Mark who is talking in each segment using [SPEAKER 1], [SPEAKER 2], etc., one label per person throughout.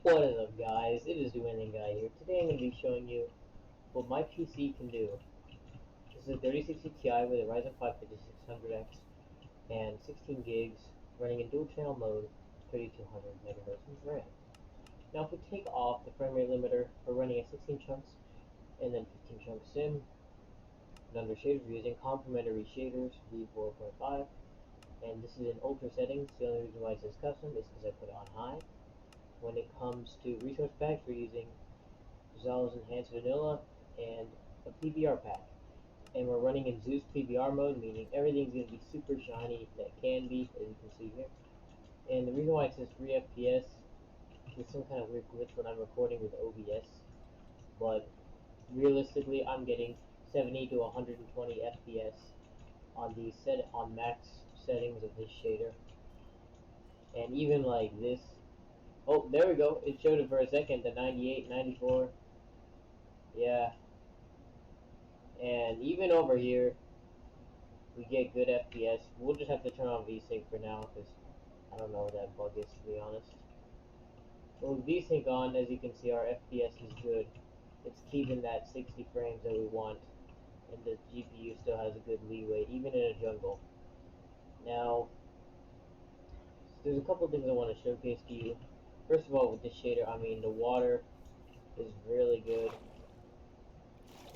[SPEAKER 1] What is up, guys? It is Doing Guy here. Today I'm going to be showing you what my PC can do. This is a 3060 Ti with a Ryzen 5 5600X and 16 gigs running in dual channel mode, 3200 megahertz of RAM. Now if we take off the frame rate limiter, we're running at 16 chunks and then 15 chunk sim. And under shaders we're using complementary shaders V450, and this is in ultra settings. The only reason why it says custom is because I put it on high. When it comes to resource packs, we're using Zell's Enhanced Vanilla and a PBR pack. And we're running in Zeus PBR mode, meaning everything's going to be super shiny that can be, as you can see here. And the reason why it says 3 FPS is some kind of weird glitch when I'm recording with OBS, but realistically I'm getting 70 to 120 FPS on max settings of this shader. And even like this, oh, there we go. It showed it for a second, the 98, 94. Yeah. And even over here, we get good FPS. We'll just have to turn on VSync for now, because I don't know what that bug is, to be honest. But with VSync on, as you can see, our FPS is good. It's keeping that 60 frames that we want, and the GPU still has a good leeway, even in a jungle. Now, there's a couple things I want to showcase to you. First of all, with this shader, I mean, the water is really good.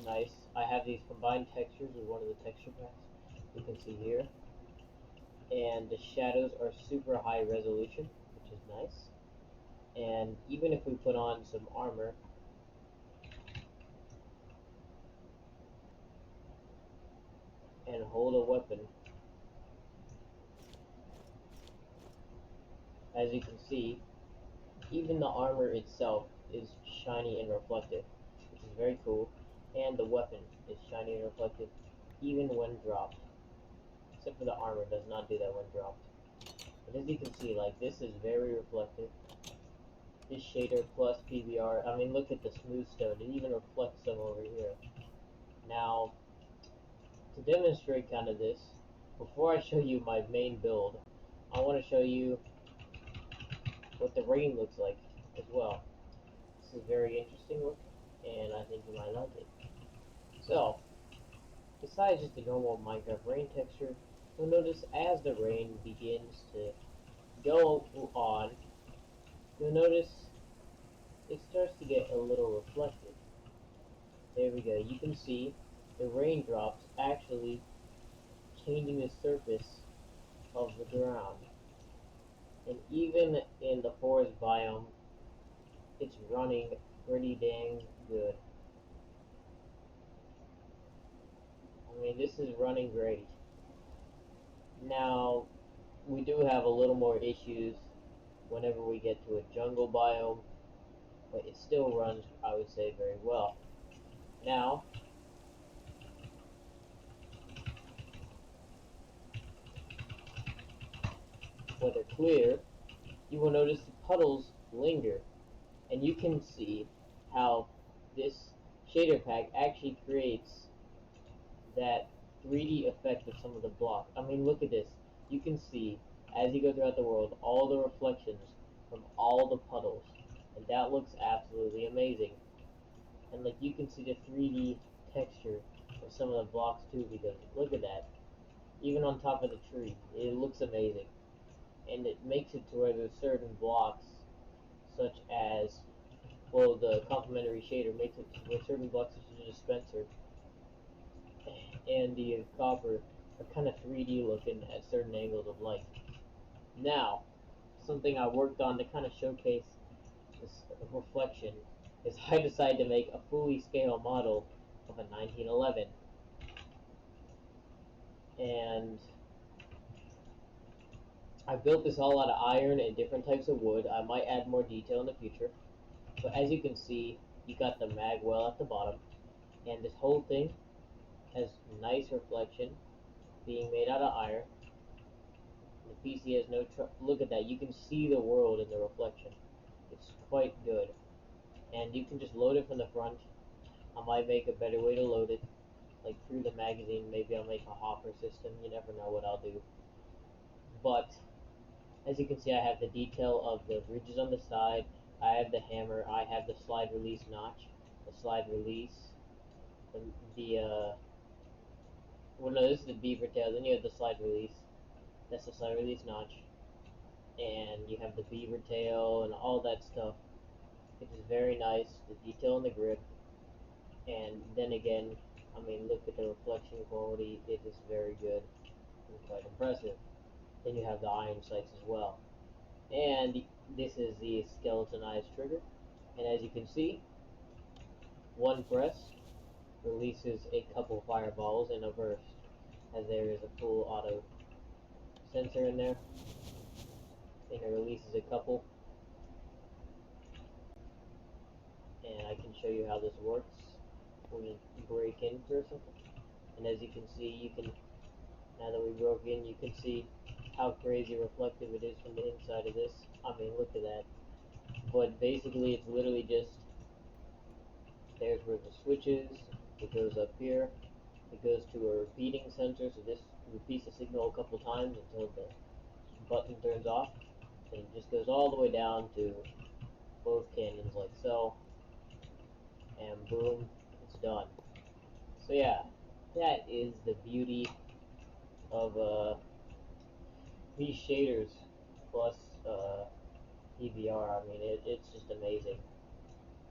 [SPEAKER 1] Nice. I have these combined textures with one of the texture packs, you can see here. And the shadows are super high resolution, which is nice. And even if we put on some armor, and hold a weapon, as you can see, even the armor itself is shiny and reflective, which is very cool. And the weapon is shiny and reflective, even when dropped. Except for the armor does not do that when dropped. But as you can see, like, this is very reflective. This shader plus PBR, I mean, look at the smooth stone. It even reflects some over here. Now, to demonstrate kind of this, before I show you my main build, I want to show you what the rain looks like as well. This is very interesting look, and I think you might like it. So, besides just the normal Minecraft rain texture, you'll notice as the rain begins to go on, you'll notice it starts to get a little reflective. There we go. You can see the raindrops actually changing the surface of the ground. And even in the forest biome, it's running pretty dang good. I mean, this is running great. Now, we do have a little more issues whenever we get to a jungle biome, but it still runs, I would say, very well. Now, whether clear, you will notice the puddles linger, and you can see how this shader pack actually creates that 3D effect of some of the block. I mean, look at this. You can see, as you go throughout the world, all the reflections from all the puddles, and that looks absolutely amazing. And like, you can see the 3D texture of some of the blocks too, because look at that. Even on top of the tree, it looks amazing. And it makes it to where there's certain blocks, such as, well, the complementary shader makes it to where certain blocks, such as the dispenser and the copper, are kind of 3D looking at certain angles of light. Now, something I worked on to kind of showcase this reflection is I decided to make a fully scale model of a 1911. And I built this all out of iron and different types of wood. I might add more detail in the future. But as you can see, you got the mag well at the bottom. And this whole thing has nice reflection, being made out of iron. The PC has no look at that. You can see the world in the reflection. It's quite good. And you can just load it from the front. I might make a better way to load it, like through the magazine. Maybe I'll make a hopper system. You never know what I'll do. But as you can see, I have the detail of the ridges on the side, I have the hammer, I have the slide release notch, the slide release, the well no, this is the beaver tail, then you have the slide release, that's the slide release notch, and you have the beaver tail and all that stuff. It is very nice, the detail in the grip, and then again, I mean, look at the reflection quality, it is very good and quite impressive. Then you have the iron sights as well. And this is the skeletonized trigger, and as you can see, one press releases a couple fireballs in a burst, as there is a full auto sensor in there, and it releases a couple. And I can show you how this works when you break in for something. And as you can see, you can, now that we broke in, you can see how crazy reflective it is from the inside of this. I mean, look at that. But basically, it's literally just, there's where the switch is, it goes up here, it goes to a repeating sensor, so this repeats the signal a couple times until the button turns off, and it just goes all the way down to both cannons like so, and boom, it's done. So yeah, that is the beauty of these shaders plus PVR. I mean, it's just amazing.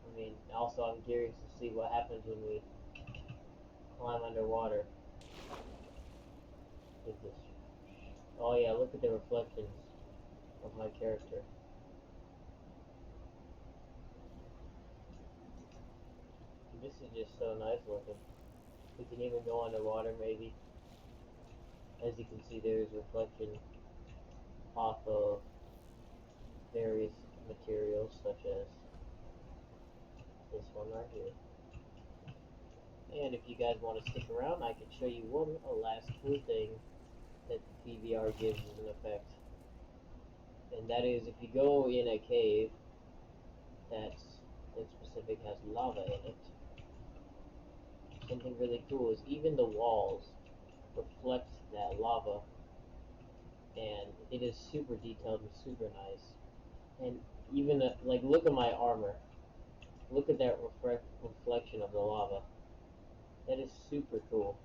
[SPEAKER 1] I mean, also I'm curious to see what happens when we climb underwater. With this. Oh yeah, look at the reflections of my character. This is just so nice looking. We can even go underwater maybe. As you can see, there's reflection off of various materials such as this one right here. And if you guys want to stick around, I can show you one last cool thing that the PVR gives as an effect. And that is, if you go in a cave that's in specific has lava in it, something really cool is even the walls reflect that lava, and it is super detailed and super nice. And even like, look at my armor, look at that reflection of the lava. That is super cool.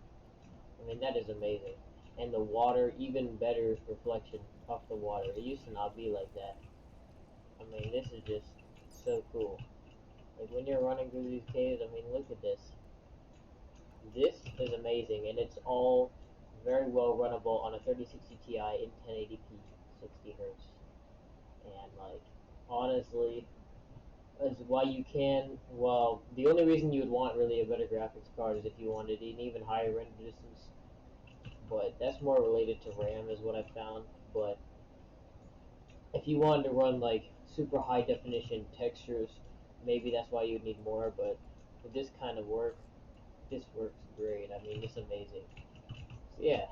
[SPEAKER 1] I mean, that is amazing. And the water, even better reflection off the water. It used to not be like that. I mean, this is just so cool. Like, when you're running through these caves, I mean, look at this. This is amazing, and it's all very well runnable on a 3060 Ti in 1080p, 60 hertz. And, like, honestly, is why you can, well, the only reason you would want really a better graphics card is if you wanted an even higher render distance, but that's more related to RAM is what I found. But if you wanted to run like super high definition textures, maybe that's why you'd need more, but with this kind of work, this works great. I mean, it's amazing. So yeah,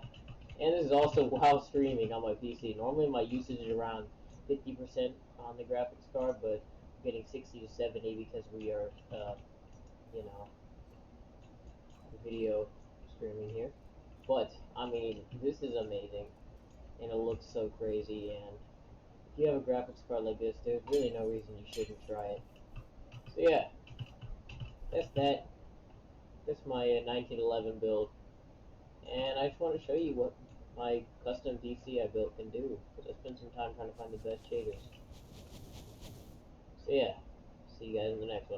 [SPEAKER 1] and this is also while streaming on my PC. Normally my usage is around 50% on the graphics card, but I'm getting 60 to 70 because we are, you know, video streaming here. But I mean, this is amazing, and it looks so crazy. And if you have a graphics card like this, there's really no reason you shouldn't try it. So yeah, that's that. That's my 1911 build, and I just want to show you what my custom PC I built can do, because I spent some time trying to find the best shaders. So yeah, see you guys in the next one.